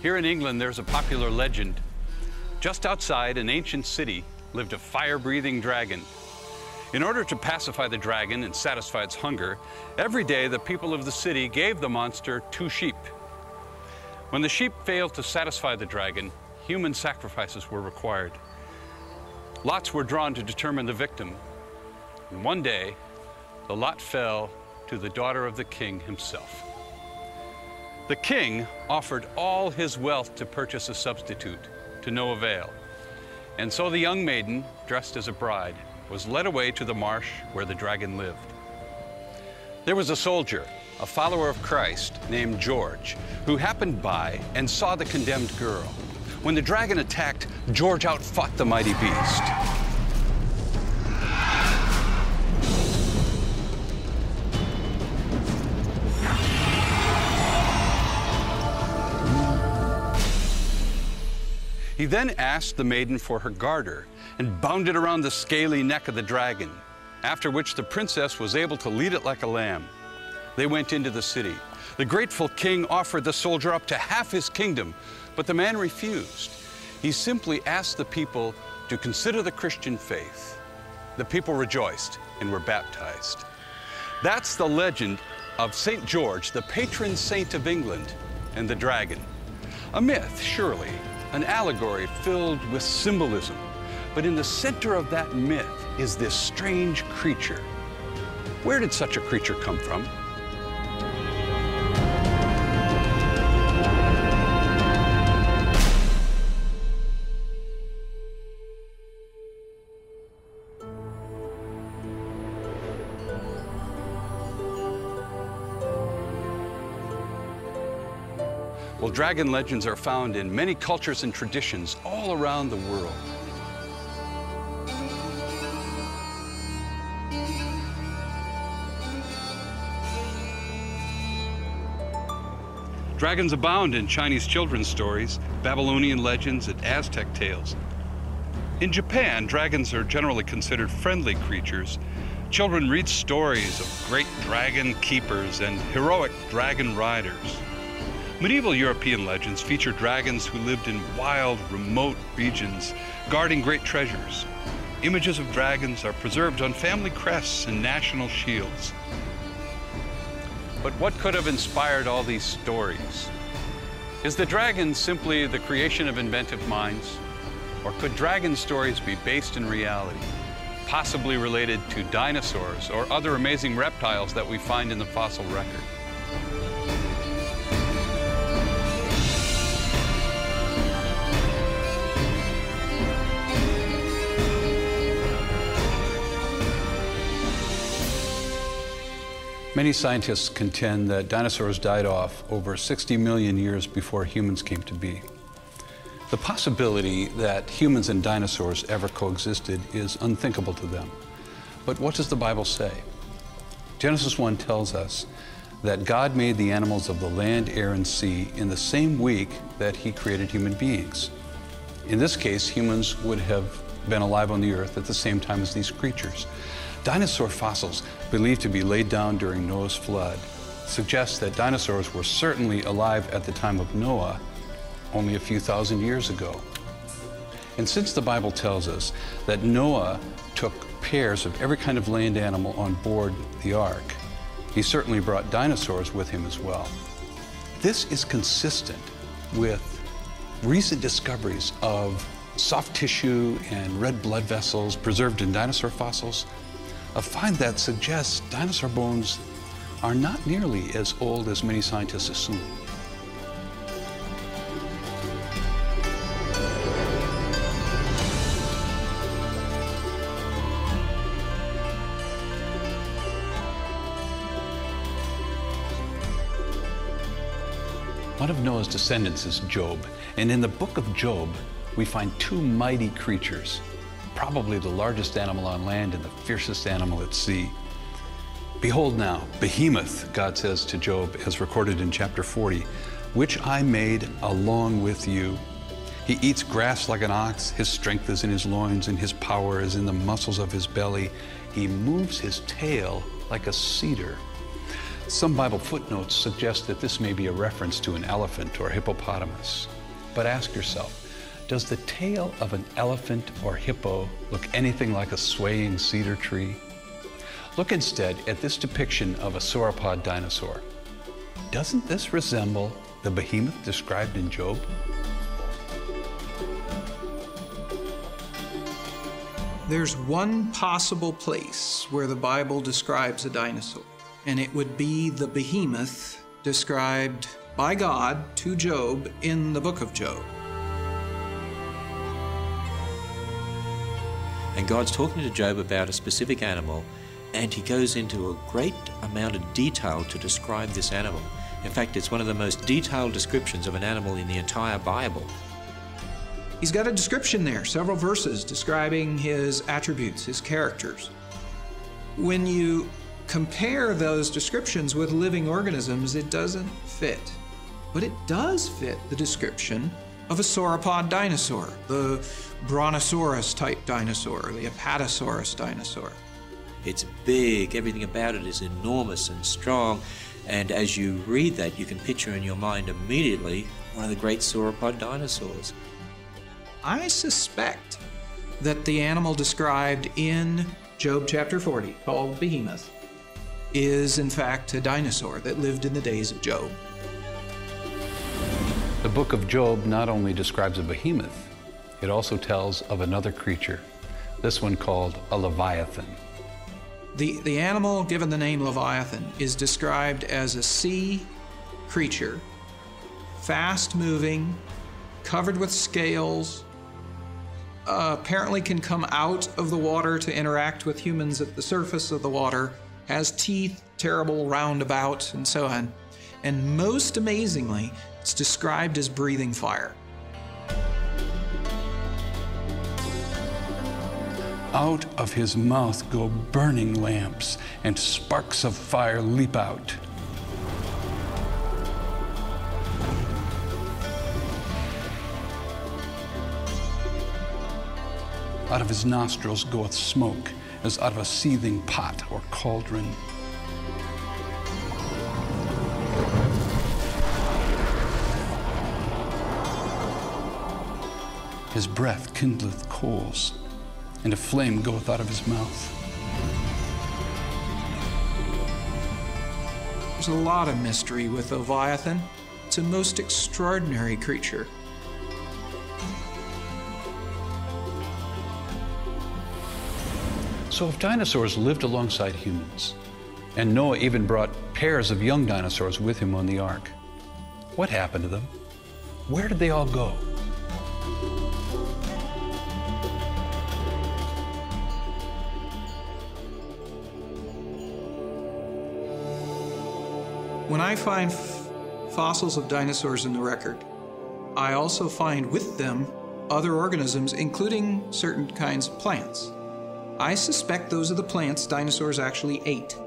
Here in England, there's a popular legend. Just outside an ancient city lived a fire-breathing dragon. In order to pacify the dragon and satisfy its hunger, every day the people of the city gave the monster 2 sheep. When the sheep failed to satisfy the dragon, human sacrifices were required. Lots were drawn to determine the victim. And one day, the lot fell to the daughter of the king himself. The king offered all his wealth to purchase a substitute, to no avail. And so the young maiden, dressed as a bride, was led away to the marsh where the dragon lived. There was a soldier, a follower of Christ, named George, who happened by and saw the condemned girl. When the dragon attacked, George outfought the mighty beast. He then asked the maiden for her garter and bound it around the scaly neck of the dragon, after which the princess was able to lead it like a lamb. They went into the city. The grateful king offered the soldier up to half his kingdom, but the man refused. He simply asked the people to consider the Christian faith. The people rejoiced and were baptized. That's the legend of St. George, the patron saint of England, and the dragon. A myth, surely, an allegory filled with symbolism. But in the center of that myth is this strange creature. Where did such a creature come from? Well, dragon legends are found in many cultures and traditions all around the world. Dragons abound in Chinese children's stories, Babylonian legends, and Aztec tales. In Japan, dragons are generally considered friendly creatures. Children read stories of great dragon keepers and heroic dragon riders. Medieval European legends feature dragons who lived in wild, remote regions, guarding great treasures. Images of dragons are preserved on family crests and national shields. But what could have inspired all these stories? Is the dragon simply the creation of inventive minds? Or could dragon stories be based in reality, possibly related to dinosaurs or other amazing reptiles that we find in the fossil record? Many scientists contend that dinosaurs died off over 60 million years before humans came to be. The possibility that humans and dinosaurs ever coexisted is unthinkable to them. But what does the Bible say? Genesis 1 tells us that God made the animals of the land, air, and sea in the same week that He created human beings. In this case, humans would have been alive on the earth at the same time as these creatures. Dinosaur fossils, believed to be laid down during Noah's flood, suggest that dinosaurs were certainly alive at the time of Noah, only a few thousand years ago. And since the Bible tells us that Noah took pairs of every kind of land animal on board the ark, he certainly brought dinosaurs with him as well. This is consistent with recent discoveries of soft tissue and red blood vessels preserved in dinosaur fossils, a find that suggests dinosaur bones are not nearly as old as many scientists assume. One of Noah's descendants is Job, and in the book of Job, we find 2 mighty creatures, probably the largest animal on land and the fiercest animal at sea. Behold now, Behemoth, God says to Job, as recorded in chapter 40, which I made along with you. He eats grass like an ox, his strength is in his loins, and his power is in the muscles of his belly. He moves his tail like a cedar. Some Bible footnotes suggest that this may be a reference to an elephant or hippopotamus. But ask yourself, does the tail of an elephant or hippo look anything like a swaying cedar tree? Look instead at this depiction of a sauropod dinosaur. Doesn't this resemble the behemoth described in Job? There's one possible place where the Bible describes a dinosaur, and it would be the behemoth described by God to Job in the book of Job. And God's talking to Job about a specific animal, and he goes into a great amount of detail to describe this animal. In fact, it's one of the most detailed descriptions of an animal in the entire Bible. He's got a description there, several verses describing his attributes, his characters. When you compare those descriptions with living organisms, it doesn't fit. But it does fit the description of a sauropod dinosaur, the Brontosaurus type dinosaur, the Apatosaurus dinosaur. It's big, everything about it is enormous and strong, and as you read that, you can picture in your mind immediately one of the great sauropod dinosaurs. I suspect that the animal described in Job chapter 40, called Behemoth, is in fact a dinosaur that lived in the days of Job. The book of Job not only describes a behemoth, it also tells of another creature, this one called a leviathan. The animal given the name Leviathan is described as a sea creature, fast-moving, covered with scales, apparently can come out of the water to interact with humans at the surface of the water, has teeth, terrible roundabout, and so on. And most amazingly, it's described as breathing fire. Out of his mouth go burning lamps, and sparks of fire leap out. Out of his nostrils goeth smoke, as out of a seething pot or cauldron. His breath kindleth coals, and a flame goeth out of his mouth. There's a lot of mystery with Leviathan. It's a most extraordinary creature. So if dinosaurs lived alongside humans, and Noah even brought pairs of young dinosaurs with him on the ark, what happened to them? Where did they all go? When I find fossils of dinosaurs in the record, I also find with them other organisms, including certain kinds of plants. I suspect those are the plants dinosaurs actually ate.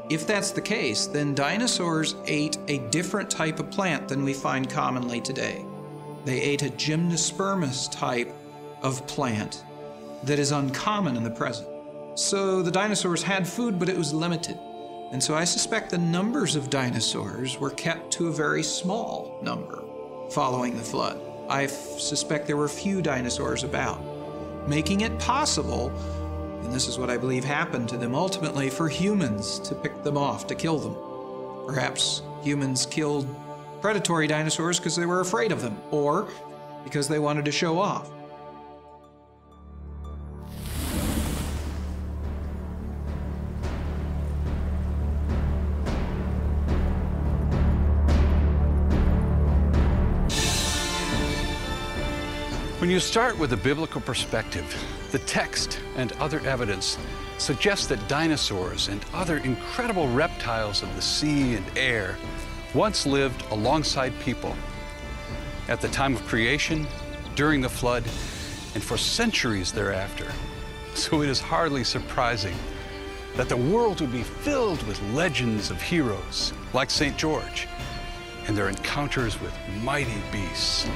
If that's the case, then dinosaurs ate a different type of plant than we find commonly today. They ate a gymnospermous type of plant that is uncommon in the present. So the dinosaurs had food, but it was limited. And so I suspect the numbers of dinosaurs were kept to a very small number following the flood. I suspect there were few dinosaurs about, making it possible, and this is what I believe happened to them ultimately, for humans to pick them off, to kill them. Perhaps humans killed predatory dinosaurs because they were afraid of them, or because they wanted to show off. When you start with a biblical perspective, the text and other evidence suggests that dinosaurs and other incredible reptiles of the sea and air once lived alongside people at the time of creation, during the flood, and for centuries thereafter. So it is hardly surprising that the world would be filled with legends of heroes like St. George and their encounters with mighty beasts.